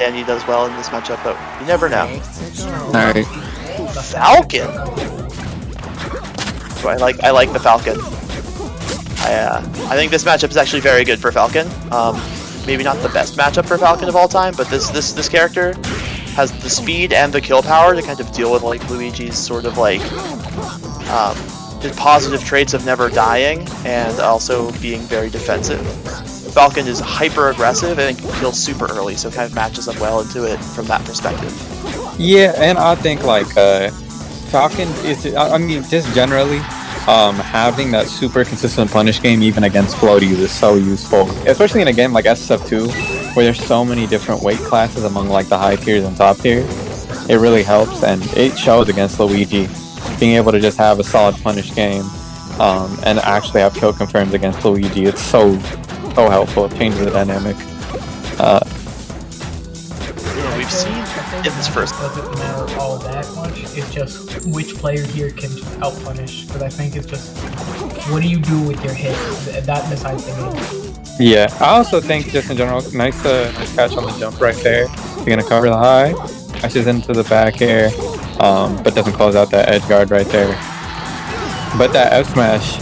Danii does well in this matchup, but you never know. Alright. The Falcon! So I like the Falcon. I think this matchup is actually very good for Falcon. Maybe not the best matchup for Falcon of all time, but this character has the speed and the kill power to kind of deal with like Luigi's sort of like his positive traits of never dying and also being very defensive. Falcon is hyper aggressive and can kill super early, so it kind of matches up well into it from that perspective. Yeah, and I think like Falcon is, I mean, just generally having that super consistent punish game even against floaties is so useful, especially in a game like SSF2 where there's so many different weight classes among like the high tiers and top tiers. It really helps, and it shows against Luigi. Being able to just have a solid punish game and actually have kill confirms against Luigi, it's so helpful. It changes the dynamic. Yeah, we've seen in this first. It doesn't matter all that much. It's just which player here can out punish. Because I think it's just what do you do with your hit? That decides the game. Yeah, I also think just in general, nice catch on the jump right there. You're gonna cover the high, pushes into the back air, but doesn't close out that edge guard right there. But that F smash,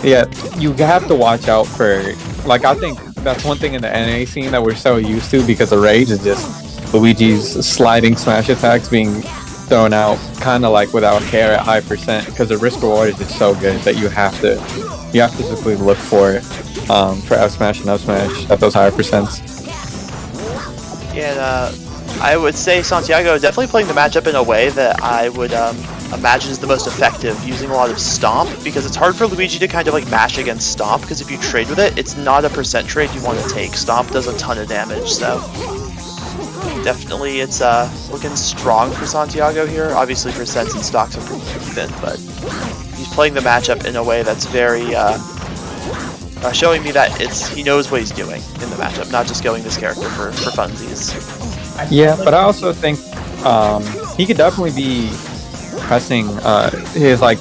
yeah, you have to watch out for. Like, I think that's one thing in the NA scene that we're so used to because of Rage is just Luigi's sliding smash attacks being thrown out kind of like without care at high percent, because the risk reward is just so good that you have to specifically look for it for F smash and F smash at those higher percents. Yeah, I would say Santiago is definitely playing the matchup in a way that I would imagine is the most effective, using a lot of Stomp, because it's hard for Luigi to kind of like mash against Stomp, because if you trade with it, it's not a percent trade you want to take. Stomp does a ton of damage, so definitely it's looking strong for Santiago here. Obviously percents and stocks are pretty even, but he's playing the matchup in a way that's very showing me that he knows what he's doing in the matchup, not just going this character for funsies. Yeah, but I also think he could definitely be pressing his like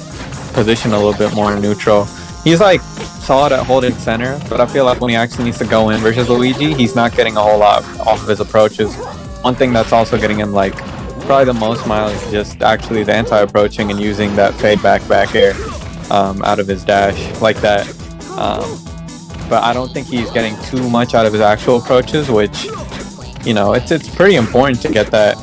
position a little bit more neutral. He's like solid at holding center, but I feel like when he actually needs to go in versus Luigi, he's not getting a whole lot off of his approaches. One thing that's also getting him like probably the most miles is just actually the anti-approaching and using that fade back air out of his dash like that. But I don't think he's getting too much out of his actual approaches, which, you know, it's pretty important to get that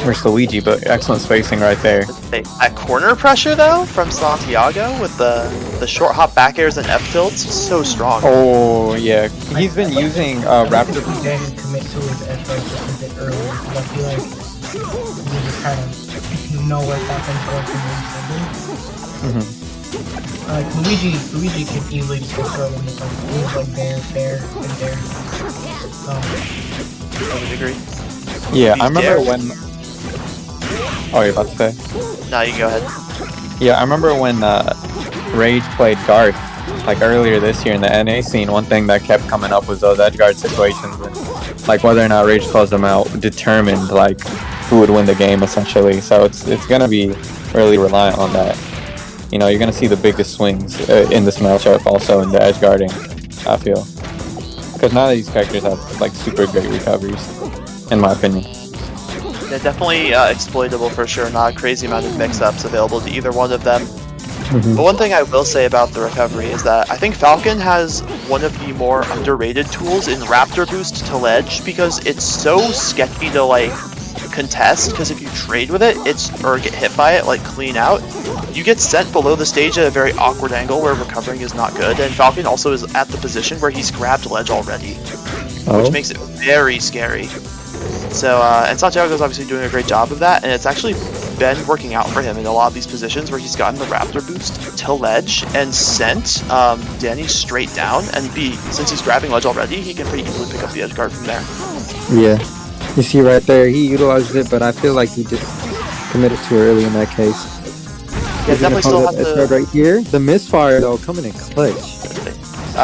versus Luigi, but excellent spacing right there. That corner pressure though from Santiago with the short hop back airs and F tilts, so strong. Oh yeah, he's been using Raptor. He didn't commit to his edge right just a bit earlier, because I feel like he just kind of know where Falcon's going to move. Like Luigi can easily just throw them with like moves like there, and there. I would agree. Yeah, I remember when. Oh, you're about to say? No, you go ahead. Yeah, I remember when Rage played Garth, like earlier this year in the NA scene. One thing that kept coming up was those edge guard situations, and like whether or not Rage closed them out determined like who would win the game essentially. So it's gonna be really reliant on that. You know, you're gonna see the biggest swings in this matchup, also in the edge guarding. I feel, because none of these characters have like super great recoveries, in my opinion. Yeah, definitely exploitable for sure. Not a crazy amount of mix-ups available to either one of them. But one thing I will say about the recovery is that I think Falcon has one of the more underrated tools in Raptor Boost to ledge, because it's so sketchy to like contest, because if you trade with it, or get hit by it, like clean out, you get sent below the stage at a very awkward angle where recovering is not good, and Falcon also is at the position where he's grabbed ledge already, which makes it very scary. So, and Santiago's obviously doing a great job of that, and it's actually been working out for him in a lot of these positions where he's gotten the Raptor boost to ledge and sent Danii straight down, and since he's grabbing ledge already, he can pretty easily pick up the edge guard from there. Yeah, you see right there, he utilized it, but I feel like he just committed too early in that case. Yeah, definitely still have to... right here. The misfire, though, coming in clutch.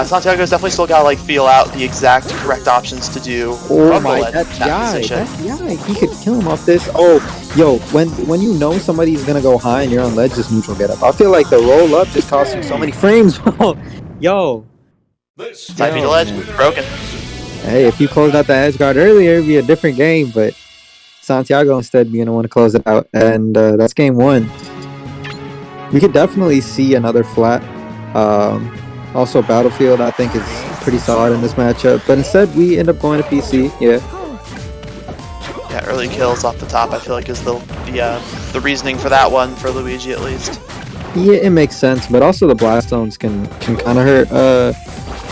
Santiago's definitely still got to like feel out the exact correct options to do. Oh my, that's Yai. He could kill him off this. Oh, yo, when you know somebody's gonna go high and you're on ledge, just neutral get up. I feel like the roll up just costs you so many frames. Yo. Typing to ledge, broken. Hey, if you closed out the edge guard earlier, it'd be a different game, but Santiago instead being the one to close it out, and that's game 1. We could definitely see another flat. Also, Battlefield, I think, is pretty solid in this matchup, but instead we end up going to PC. Yeah, early kills off the top, I feel like, is the reasoning for that one, for Luigi at least. Yeah, it makes sense, but also the blast zones can kind of hurt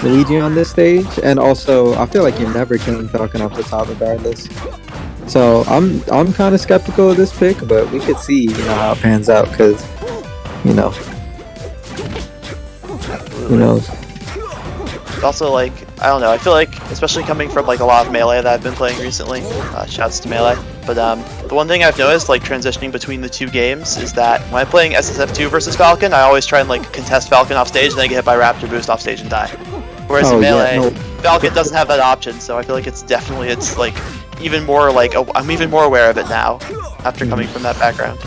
Luigi on this stage, and also I feel like you're never killing Falcon off the top regardless. So I'm kind of skeptical of this pick, but we could see how it pans out because who knows. Also, like, I don't know, I feel like, especially coming from like a lot of Melee that I've been playing recently, shouts to Melee, but the one thing I've noticed, like, transitioning between the two games is that when I'm playing SSF2 versus Falcon, I always try and like contest Falcon off stage and then get hit by Raptor Boost off stage and die. Whereas in Melee, Falcon doesn't have that option, so I feel like it's like even more like, I'm even more aware of it now after coming from that background.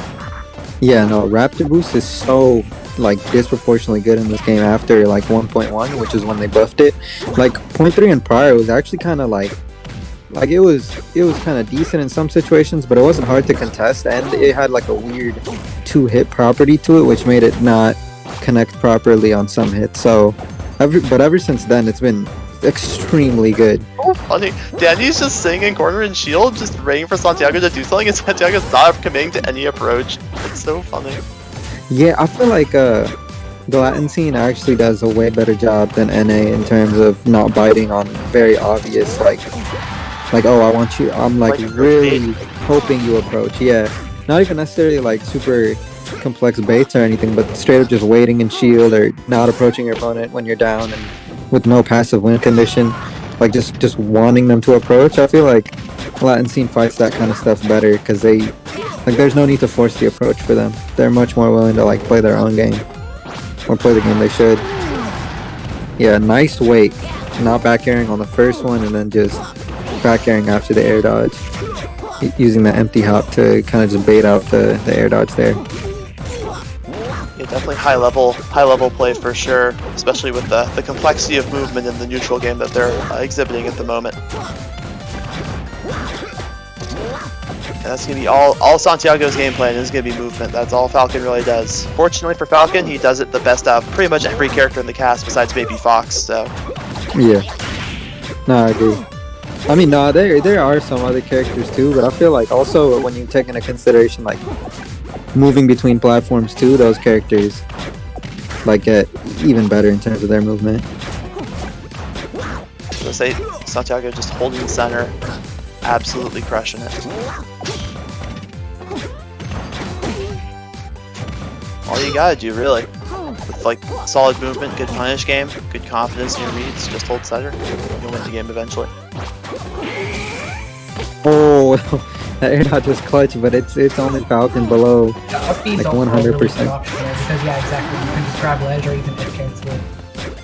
Yeah, no, Raptor Boost is so like disproportionately good in this game after like 1.1, which is when they buffed it. Like 0.3 and prior was actually kind of like it was kind of decent in some situations, but it wasn't hard to contest, and it had like a weird 2-hit property to it, which made it not connect properly on some hits. So ever since then, it's been extremely good. Oh, funny. Danii's just sitting in corner and shield, just waiting for Santiago to do something, and Santiago's not committing to any approach. It's so funny. Yeah, I feel like the Latin scene actually does a way better job than NA in terms of not biting on very obvious, like oh, I want you, I'm like really hoping you approach. Yeah, not even necessarily like super complex baits or anything, but straight up just waiting in shield or not approaching your opponent when you're down and with no passive win condition, like just wanting them to approach. I feel like Latin scene fights that kind of stuff better because there's no need to force the approach for them. They're much more willing to like play their own game or play the game they should. Yeah, nice wait, not back airing on the first one and then just back airing after the air dodge, using the empty hop to kind of just bait out the air dodge there. Yeah, definitely high level play for sure, especially with the complexity of movement in the neutral game that they're exhibiting at the moment. And that's going to be all Santiago's game plan is going to be movement. That's all Falcon really does. Fortunately for Falcon, he does it the best out of pretty much every character in the cast besides maybe Fox, so... Yeah. No, I agree. I mean, no, there are some other characters too, but I feel like also when you take into consideration, like, moving between platforms too, those characters, like, get even better in terms of their movement. So say Santiago just holding the center, absolutely crushing it. All you gotta do, really, with like solid movement, good punish game, good confidence in your reads, just hold center, you'll win the game eventually. Oh, that air dodge was clutch, but it's only Falcon below like 100%. Because yeah, exactly, you can just grab ledge or even hit cancel it.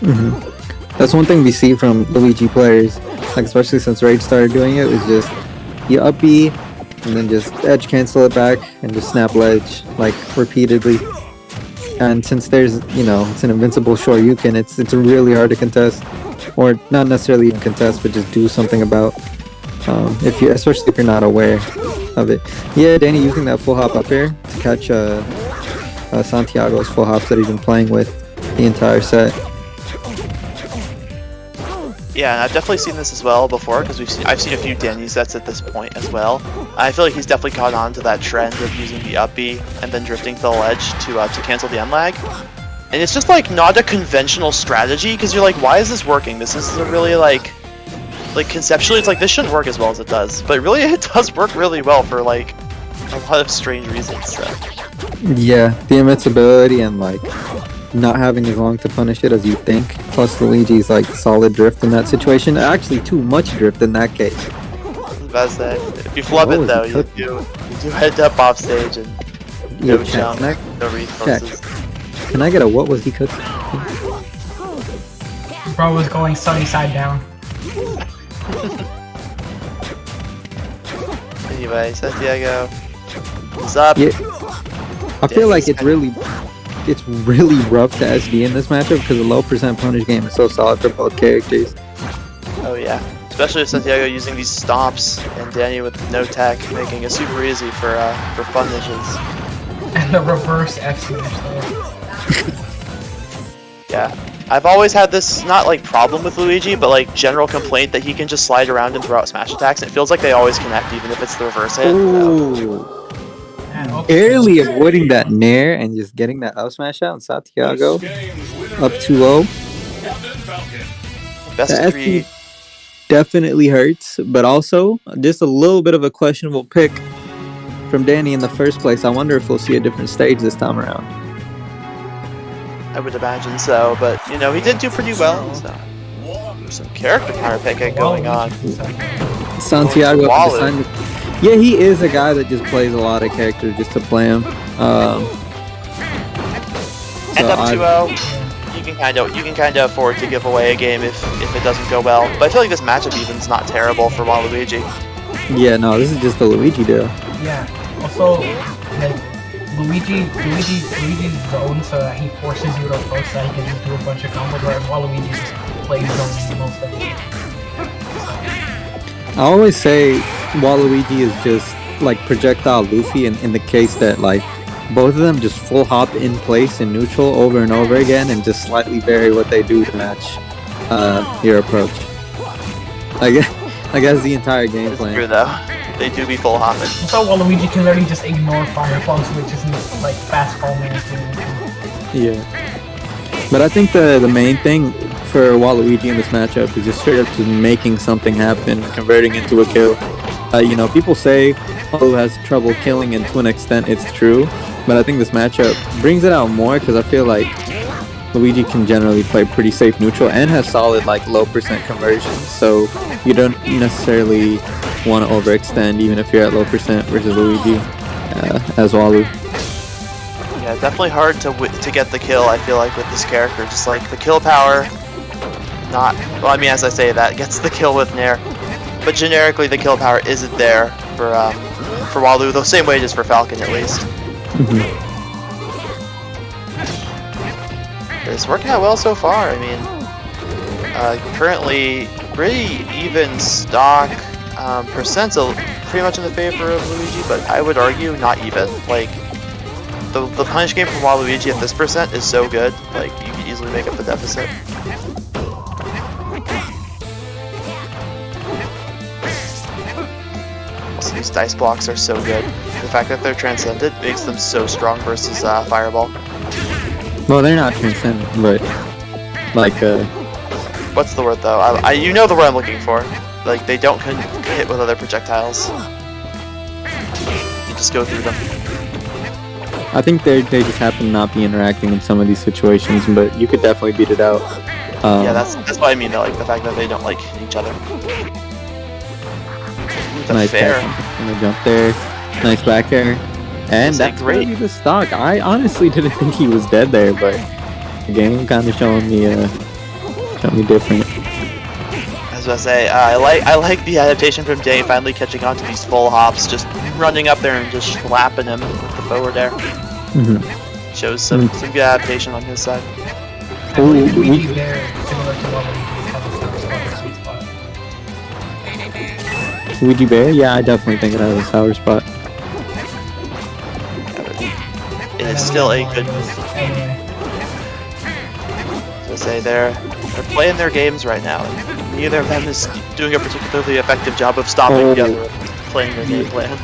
Mm-hmm. That's one thing we see from Luigi players, like especially since Rage started doing it, is just you up B and then just edge cancel it back and just snap ledge like repeatedly. And since there's, it's an invincible Shoryuken, it's really hard to contest, or not necessarily even contest, but just do something about. Especially if you're not aware of it. Yeah, Danii using that full hop up here to catch Santiago's full hops that he's been playing with the entire set. Yeah, and I've definitely seen this as well before because I've seen a few Danii sets at this point as well. I feel like he's definitely caught on to that trend of using the up B and then drifting to the ledge to cancel the end lag. And it's just like not a conventional strategy because you're like, why is this working? This is a really like conceptually it's like this shouldn't work as well as it does, but really it does work really well for like a lot of strange reasons. So. Yeah, the invincibility and like not having as long to punish it as you think, plus Luigi's like solid drift in that situation, actually too much drift in that case. Best that if you flub it though, you do head up off stage and no jump, no resources. Can I get a what was he cooking? Bro was going sunny side down. Anyway, Santiago is up. Yeah. I feel like it's really rough to SD in this matchup because the low percent punish game is so solid for both characters. Oh yeah. Especially with Santiago using these stomps and Danii with no tech, making it super easy for fun niches. And the reverse F smash though. Yeah. I've always had this, not like problem with Luigi, but like general complaint that he can just slide around and throw out smash attacks, and it feels like they always connect even if it's the reverse hit. Ooh. Man, Barely avoiding that nair and just getting that up smash out in Santiago. Up 2-0. Best The of 3. SP definitely hurts, but also just a little bit of a questionable pick from Danii in the first place. I wonder if we'll see a different stage this time around. I would imagine so, but you know, he did do pretty well, so there's some character power picking going on. Santiago Walu. decided, yeah, he is a guy that just plays a lot of characters just to play him. End up 2-0. You can kind of afford to give away a game if it doesn't go well. But I feel like this matchup even's not terrible for Waluigi. Yeah, no, this is just a Luigi deal. Yeah. Also, like Luigi's zone so that he forces you to approach so that he can just do a bunch of combos, whereas Waluigi just plays zone most of the game. I always say Waluigi is just like projectile Luffy in the case that like both of them just full hop in place in neutral over and over again and just slightly vary what they do to match your approach. I guess the entire game It's plan. true though. They do be full hopping. So Waluigi can literally just ignore fireballs, which is like fast fall management. Yeah. But I think the main thing for Waluigi in this matchup is just straight up to making something happen, converting into a kill. You know, people say Walu has trouble killing, and to an extent it's true, but I think this matchup brings it out more because I feel like Luigi can generally play pretty safe neutral and has solid like low percent conversions, so you don't necessarily want to overextend even if you're at low percent versus Luigi as Walu. Yeah, definitely hard to get the kill, I feel like, with this character. Just like the kill power, not... Well, I mean, as I say, that gets the kill with Nair. But generically, the kill power isn't there for Walu, the same way it is for Falcon, at least. It's working out well so far. I mean, currently, pretty even stock. Percent's pretty much in the favor of Luigi, but I would argue not even. Like, the punish game from Waluigi at this percent is so good, like, you could easily make up the deficit. Also, these dice blocks are so good. The fact that they're transcended makes them so strong versus Fireball. Well, they're not transcendent, but like What's the word though? You know the word I'm looking for. Like, they don't hit with other projectiles. You just go through them. I think they just happen to not be interacting in some of these situations, but you could definitely beat it out. Yeah, that's what I mean though, like the fact that they don't like hit each other. Nice fair. Gonna jump there. Nice back air. And that's great. really the stock. I honestly didn't think he was dead there, but the game kind of showing me different. I was gonna say, I like the adaptation from Danii finally catching on to these full hops, just running up there and just slapping him with the forward air. Shows some good adaptation on his side. Luigi there, similar to Waluigi, has a sweet spot. Luigi Bear? Yeah, I definitely think it has a sour spot. It is still a good. To say they're playing their games right now, and neither of them is doing a particularly effective job of stopping the other, playing their game plan.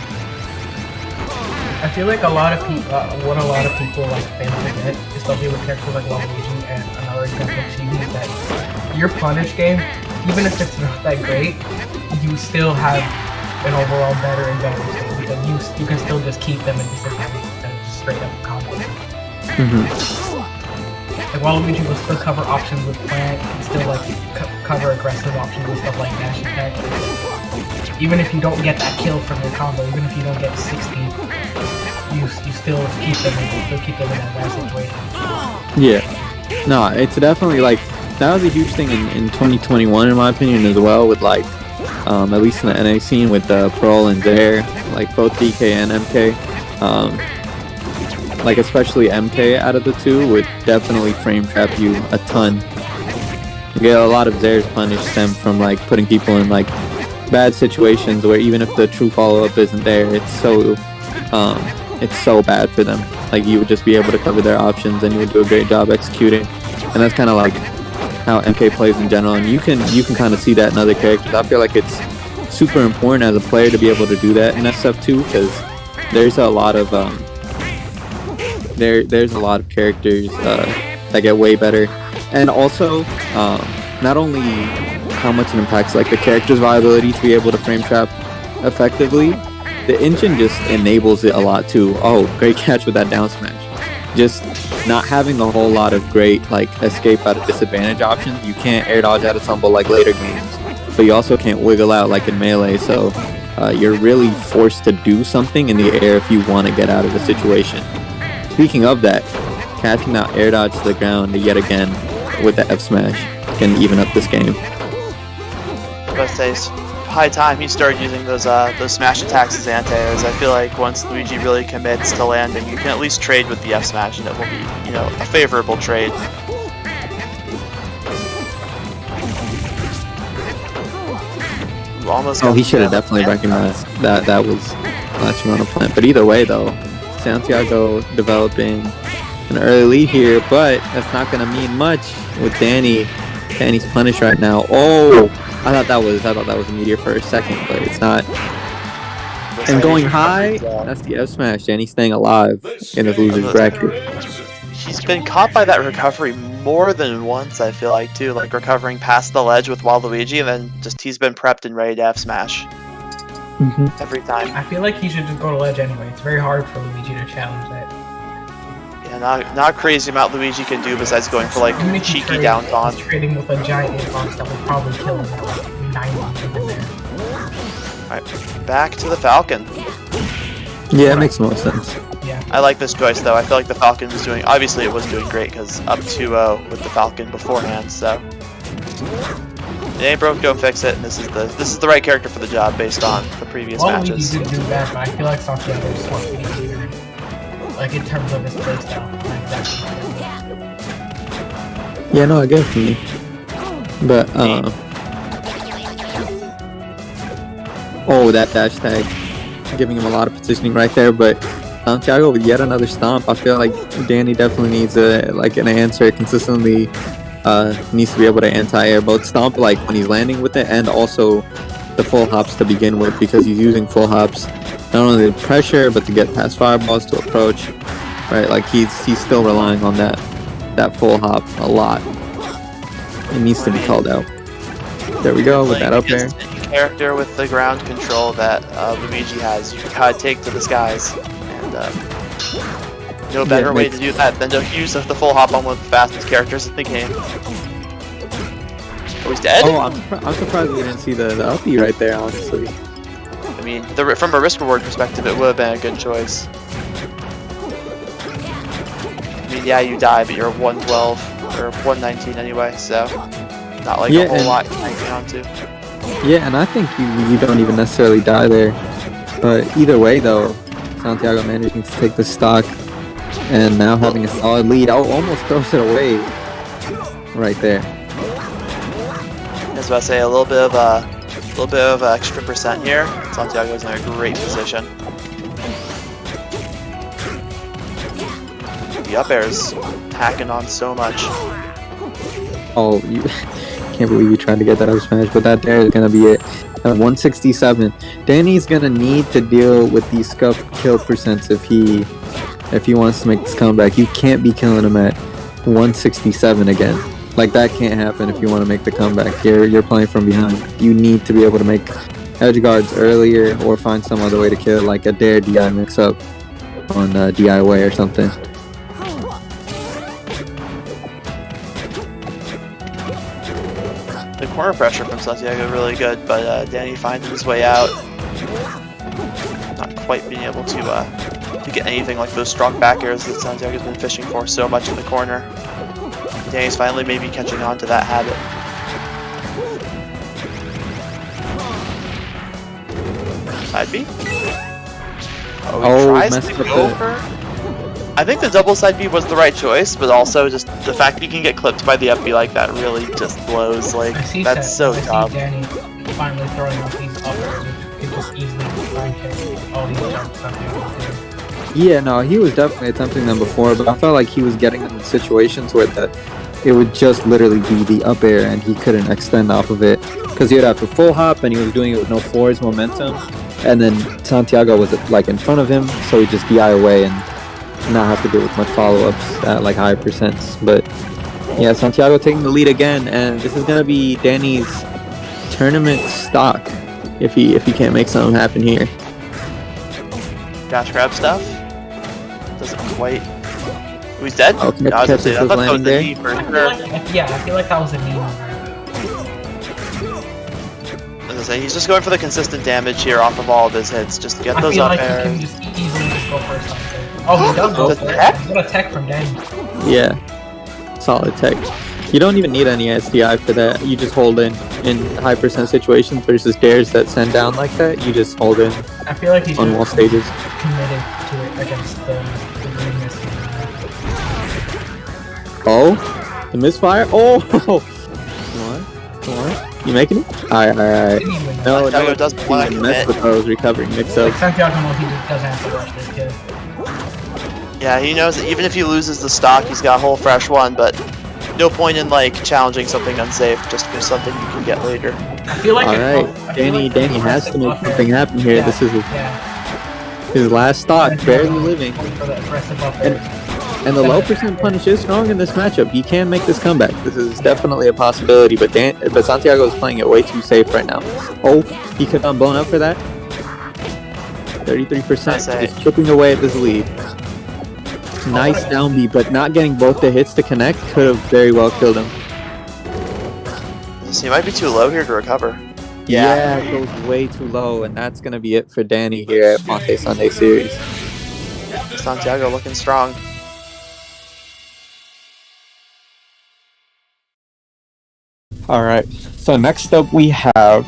I feel like a lot of people, what a lot of people like fail to get, especially with characters like Waluigi, and another example of Chibi, is that your punish game, even if it's not that great, you still have an overall better and better state, because you can still just keep them in disadvantage instead of just straight up combo. Like Waluigi will still cover options with plant, and still like cover aggressive options with stuff like dash attack. Even if you don't get that kill from your combo, even if you don't get 60, you still keep them in that bad situation. Yeah. No, it's definitely like that was a huge thing in 2021 in my opinion as well, with like at least in the NA scene with Pearl and Zaire, like both DK and MK. Like especially MK out of the two would definitely frame trap you a ton Yeah, a lot of Zare's punish stem from like putting people in like bad situations where even if the true follow-up isn't there, it's so bad for them. Like you would just be able to cover their options and you would do a great job executing. And that's kind of like how MK plays in general, and you can kind of see that in other characters. I feel like it's super important as a player to be able to do that in SSF2 because there's a lot of there's a lot of characters that get way better, and also not only how much it impacts like the character's viability to be able to frame trap effectively, the engine just enables it a lot too. Oh, great catch with that down smash. Just not having a whole lot of great like escape out of disadvantage options. You can't air dodge out of tumble like later games, but you also can't wiggle out like in Melee, so you're really forced to do something in the air if you want to get out of the situation. Speaking of that, catching that air dodge to the ground yet again with the F smash can even up this game. But it's high time he started using those smash attacks as anti-airs. I feel like once Luigi really commits to landing, you can at least trade with the F smash, and it will be, you know, a favorable trade. Almost. Oh, he should have definitely recognized that was latching on a plant. But either way, though, Santiago developing an early lead here, but that's not going to mean much with Danii. Danii's punished right now. Oh, I thought that was a meteor for a second, but it's not. And going high, that's the F smash. Danii's staying alive in his loser's bracket. He's been caught by that recovery more than once, I feel like, too. Like recovering past the ledge with Waluigi, and then just he's been prepped and ready to F smash. Every time. I feel like he should just go to ledge anyway. It's very hard for Luigi to challenge that. Yeah, not crazy amount Luigi can do besides going for like cheeky down taunt. Trading with a giant inbox that would probably kill him at like 90 in there. Alright, back to the Falcon. Yeah, it makes more sense. Yeah. I like this choice though. I feel like the Falcon was doing, obviously it was doing great because up 2-0 with the Falcon beforehand, so it ain't broke, don't fix it, and this is the right character for the job based on the previous matches. Luigi didn't do bad, but I feel like Santiago just wants to be leader. Like in terms of his playstyle. Yeah, no, I get it from you. But oh, that dash tag, giving him a lot of positioning right there. But Santiago with yet another stomp. I feel like Danii definitely needs an answer consistently. Needs to be able to anti-air both stomp like when he's landing with it, and also the full hops to begin with, because he's using full hops not only to pressure but to get past fireballs to approach. Right, like he's still relying on that full hop a lot. It needs to be called out. There we go with that up there. Character with the ground control that Luigi has, you gotta take to the skies, and no better way to do that than to use the full hop on one of the fastest characters in the game. Oh, he's dead? Oh, I'm surprised we didn't see the uppie right there, honestly. I mean, from a risk-reward perspective, it would have been a good choice. I mean, yeah, you die, but you're 112 or 119 anyway, so not like a whole lot to hang on to. Yeah, and I think you don't even necessarily die there. But either way, though, Santiago managing to take the stock and now having a solid lead. Almost throws it away right there. I was about to say a little bit of extra percent here. Santiago's in a great position. The up air is hacking on so much. Oh, you can't believe you tried to get that up smash, but that there is gonna be it. At 167, Danii's gonna need to deal with these scuffed kill percents if he wants to make this comeback. You can't be killing him at 167 again. Like that can't happen if you want to make the comeback. You're playing from behind. You need to be able to make edge guards earlier or find some other way to kill, like a dare DI mix up on DI way or something. The corner pressure from Santiago really good, but Danii finding his way out. Not quite being able to get anything like those strong back airs that Santiago's been fishing for so much in the corner. Danii's finally maybe catching on to that habit. Side B? Oh, he tries to go for? I think the double side B was the right choice, but also just the fact that you can get clipped by the FB like that really just blows. Like, that's so tough. I see Danii finally throwing out these uppers, which could just easily find all these jumps that they want to do. Yeah, no, he was definitely attempting them before, but I felt like he was getting in situations where it would just literally be the up air and he couldn't extend off of it because he would have to full hop and he was doing it with no forwards momentum, and then Santiago was like in front of him, so he'd just DI away and not have to do with much follow-ups at like high percents. But yeah, Santiago taking the lead again, and this is gonna be Danii's tournament stock if he can't make something happen here. Dash grab stuff. Doesn't quite. Oh, he's dead? Oh, I was gonna say, I thought that was there. a knee for sure. I feel like that was a knee. I was gonna say, he's just going for the consistent damage here off of all of his hits. Just get those up I feel like airs. he can just easily just go for something. Oh, he does go for it. He got a tech from Danii. Yeah, solid tech. You don't even need any SDI for that. You just hold in high percent situations versus dares that send down like that. You just hold in I feel like he's on wall stages. committed to it against the greenness. Oh, the misfire. Oh, come on. You making it? All right. No, Santiago doesn't want to mess commit. with those recovering mix-ups. Like Santiago knows he doesn't have to rush this kid. Yeah, he knows that even if he loses the stock, he's got a whole fresh one, but no point in like challenging something unsafe just for something you can get later. I feel like Danii has to make something happen here. This is his last stock, barely living. And the low percent punish is strong in this matchup. He can make this comeback. This is definitely a possibility, but Santiago is playing it way too safe right now. Oh, he could have blown up for that. 33%, just chipping away at this lead. Nice down B, but not getting both the hits to connect could have very well killed him. So he might be too low here to recover. Yeah, it goes way too low, and that's going to be it for Danii here at Monte Sunday Series. Santiago looking strong. All right. So next up we have